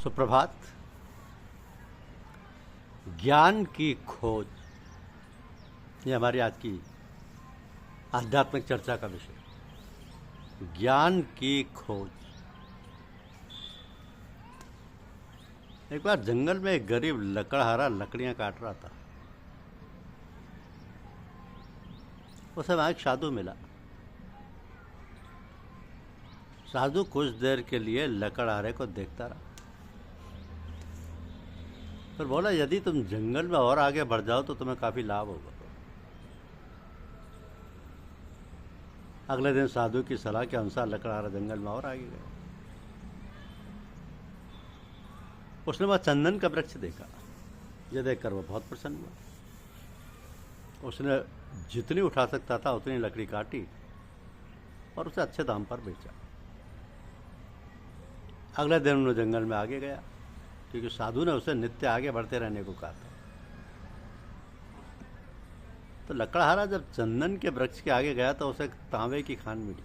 सुप्रभात। ज्ञान की खोज, ये हमारी आज की आध्यात्मिक चर्चा का विषय। ज्ञान की खोज। एक बार जंगल में एक गरीब लकड़हारा लकड़ियां काट रहा था। उसे वहां एक साधु मिला। साधु कुछ देर के लिए लकड़हारे को देखता रहा, फिर बोला, यदि तुम जंगल में और आगे बढ़ जाओ तो तुम्हें काफी लाभ होगा। अगले दिन साधु की सलाह के अनुसार लकड़हारा जंगल में और आगे गया। उसने वह चंदन का वृक्ष देखा। यह देखकर वह बहुत प्रसन्न हुआ। उसने जितनी उठा सकता था उतनी लकड़ी काटी और उसे अच्छे दाम पर बेचा। अगले दिन वो जंगल में आगे गया, क्योंकि साधु ने उसे नित्य आगे बढ़ते रहने को कहा था। तो लकड़हारा जब चंदन के वृक्ष के आगे गया तो उसे तांबे की खान मिली।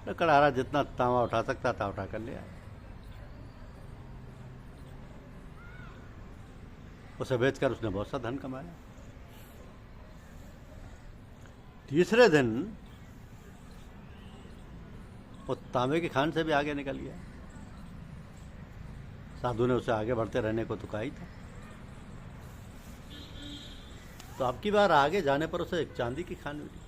लकड़हारा जितना तांबा उठा सकता था उठा कर ले आया। उसे बेचकर उसने बहुत सा धन कमाया। तीसरे दिन वो तांबे की खान से भी आगे निकल गया। साधु ने उसे आगे बढ़ते रहने को तो कहा ही था। तो अब की बार आगे जाने पर उसे एक चांदी की खान मिली।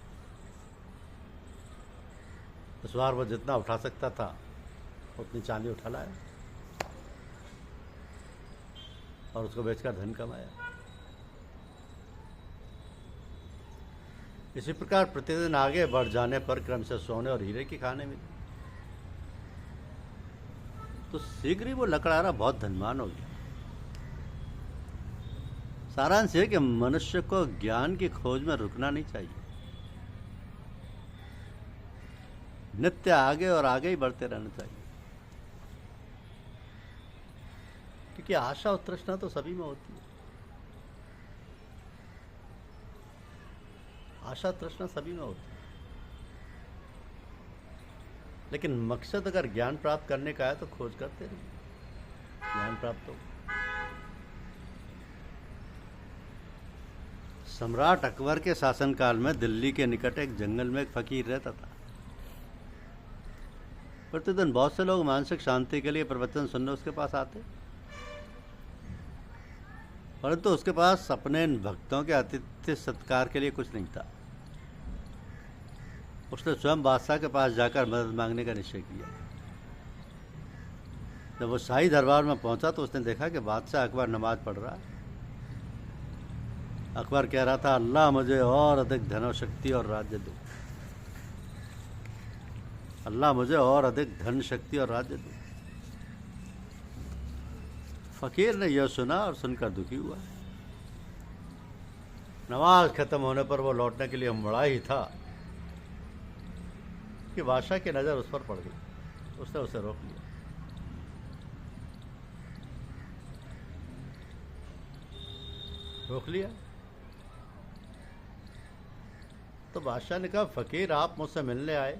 इस बार वो जितना उठा सकता था उतनी चांदी उठा लाया और उसको बेचकर धन कमाया। इसी प्रकार प्रतिदिन आगे बढ़ जाने पर क्रम से सोने और हीरे की खानें मिली। तो शीघ्र ही वो लकड़हारा बहुत धनवान हो गया। सारांश है कि मनुष्य को ज्ञान की खोज में रुकना नहीं चाहिए। नित्य आगे और आगे ही बढ़ते रहना चाहिए, क्योंकि आशा और तृष्णा तो सभी में होती है। आशा तृष्णा सभी में होती है, लेकिन मकसद अगर ज्ञान प्राप्त करने का है तो खोज करते रहिए, ज्ञान प्राप्त हो। सम्राट अकबर के शासनकाल में दिल्ली के निकट एक जंगल में एक फकीर रहता था। प्रतिदिन बहुत से लोग मानसिक शांति के लिए प्रवचन सुनने उसके पास आते, परंतु उसके पास अपने भक्तों के आतिथ्य सत्कार के लिए कुछ नहीं था। उसने स्वयं बादशाह के पास जाकर मदद मांगने का निश्चय किया। जब वो शाही दरबार में पहुंचा तो उसने देखा कि बादशाह अकबर नमाज पढ़ रहा है। अकबर कह रहा था, अल्लाह मुझे और अधिक धन और शक्ति और राज्य दो। अल्लाह मुझे और अधिक धन शक्ति और राज्य दो। फकीर ने यह सुना और सुनकर दुखी हुआ। नमाज खत्म होने पर वो लौटने के लिए मुड़ा ही था कि बादशाह की नजर उस पर पड़ गई। उसने उसे रोक लिया। तो बादशाह ने कहा, फकीर आप मुझसे मिलने आए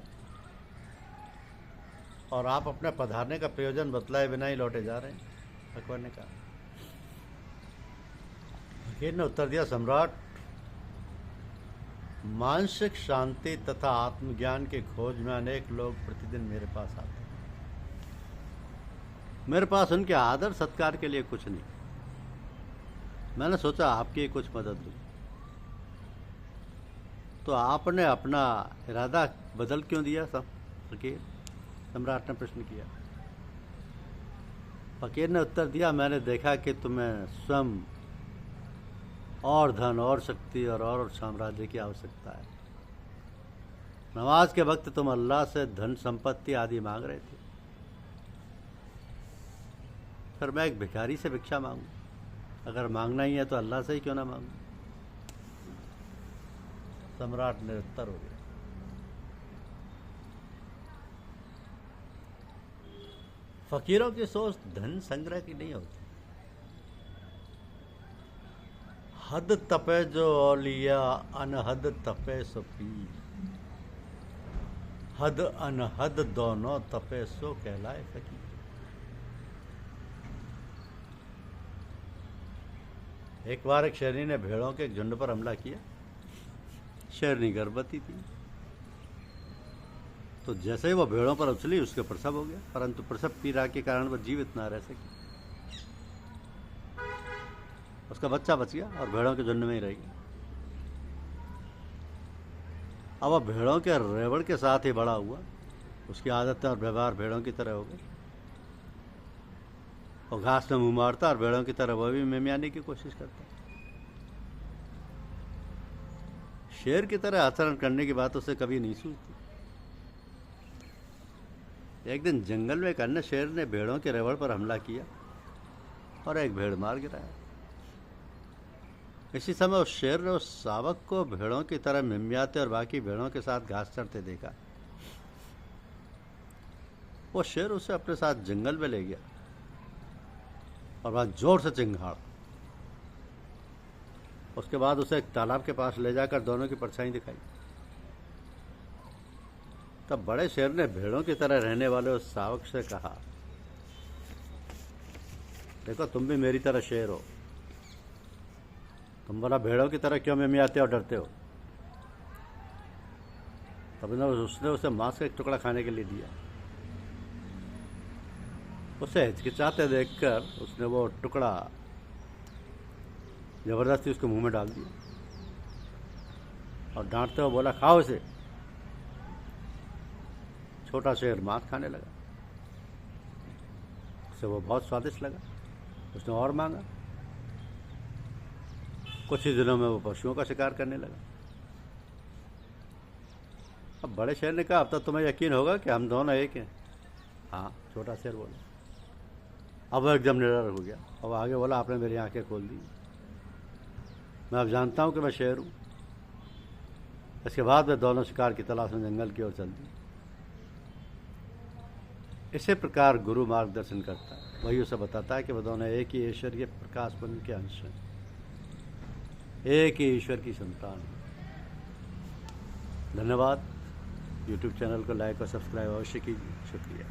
और आप अपने पधारने का प्रयोजन बतलाए बिना ही लौटे जा रहे हैं। अकबर ने कहा। फकीर ने उत्तर दिया, सम्राट, मानसिक शांति तथा आत्मज्ञान की खोज में अनेक लोग प्रतिदिन मेरे पास आते हैं। मेरे पास उनके आदर सत्कार के लिए कुछ नहीं। मैंने सोचा आपकी कुछ मदद दूं। तो आपने अपना इरादा बदल क्यों दिया फकीर? सम्राट ने प्रश्न किया। फकीर ने उत्तर दिया, मैंने देखा कि तुम्हें स्वयं और धन और शक्ति और साम्राज्य की आवश्यकता है। नमाज के वक्त तुम अल्लाह से धन संपत्ति आदि मांग रहे थे, फिर मैं एक भिखारी से भिक्षा मांगू? अगर मांगना ही है तो अल्लाह से ही क्यों ना मांगू? सम्राट निरुत्तर हो गया। फकीरों की सोच धन संग्रह की नहीं होती। हद तपे जो औलिया, अनहद तपे सो पीर। हद अनहद दोनों तपे सो कहलाए फकीर। एक बार एक शेरनी ने भेड़ों के एक झुंड पर हमला किया। शेरनी गर्भवती थी, तो जैसे ही वो भेड़ों पर उछली उसके प्रसव हो गया, परंतु प्रसव पीड़ा के कारण वो जीवित ना रह सकी। उसका बच्चा बच गया और भेड़ों के झुंड में ही रह गया। अब वह भेड़ों के रेवड़ के साथ ही बड़ा हुआ। उसकी आदतें और व्यवहार भेड़ों की तरह हो गए। और घास में मुंह मारता और भेड़ों की तरह वह भी मेमयाने की कोशिश करता। शेर की तरह आचरण करने की बात उसे कभी नहीं सूझती। एक दिन जंगल में एक अन्य शेर ने भेड़ों के रेवड़ पर हमला किया और एक भेड़ मार गिराया। इसी समय उस शेर ने उस शावक को भेड़ों की तरह मिमियाते और बाकी भेड़ों के साथ घास चरते देखा। वो शेर उसे अपने साथ जंगल में ले गया और वहां जोर से चिंगाड़ा। उसके बाद उसे एक तालाब के पास ले जाकर दोनों की परछाई दिखाई। तब बड़े शेर ने भेड़ों की तरह रहने वाले उस शावक से कहा, देखो तुम भी मेरी तरह शेर हो, तुम बोला भेड़ों की तरह क्यों मिमियाते और डरते हो। तब उसने उसे मांस का एक टुकड़ा खाने के लिए दिया। उसे हिचकिचाते देखकर उसने वो टुकड़ा जबरदस्ती उसके मुंह में डाल दिया और डांटते हुए बोला, खाओ इसे। छोटा शेर मांस खाने लगा। उसे वो बहुत स्वादिष्ट लगा। उसने और मांगा। कुछ ही दिनों में वो पशुओं का शिकार करने लगा। अब बड़े शेर ने कहा, अब तो तुम्हें यकीन होगा कि हम दोनों एक हैं। हाँ, छोटा शेर बोला। अब वो एकदम निडर हो गया और आगे बोला, आपने मेरी आंखें खोल दी। मैं अब जानता हूं कि मैं शेर हूं। इसके बाद वे दोनों शिकार की तलाश में जंगल की ओर चल दिए। इसी प्रकार गुरु मार्गदर्शन करता है। वही उसे बताता है कि वे दोनों एक ही ईश्वर के प्रकाश पुंज के अंश हैं, एक ही ईश्वर की संतान है। धन्यवाद। यूट्यूब चैनल को लाइक और सब्सक्राइब अवश्य कीजिए। शुक्रिया।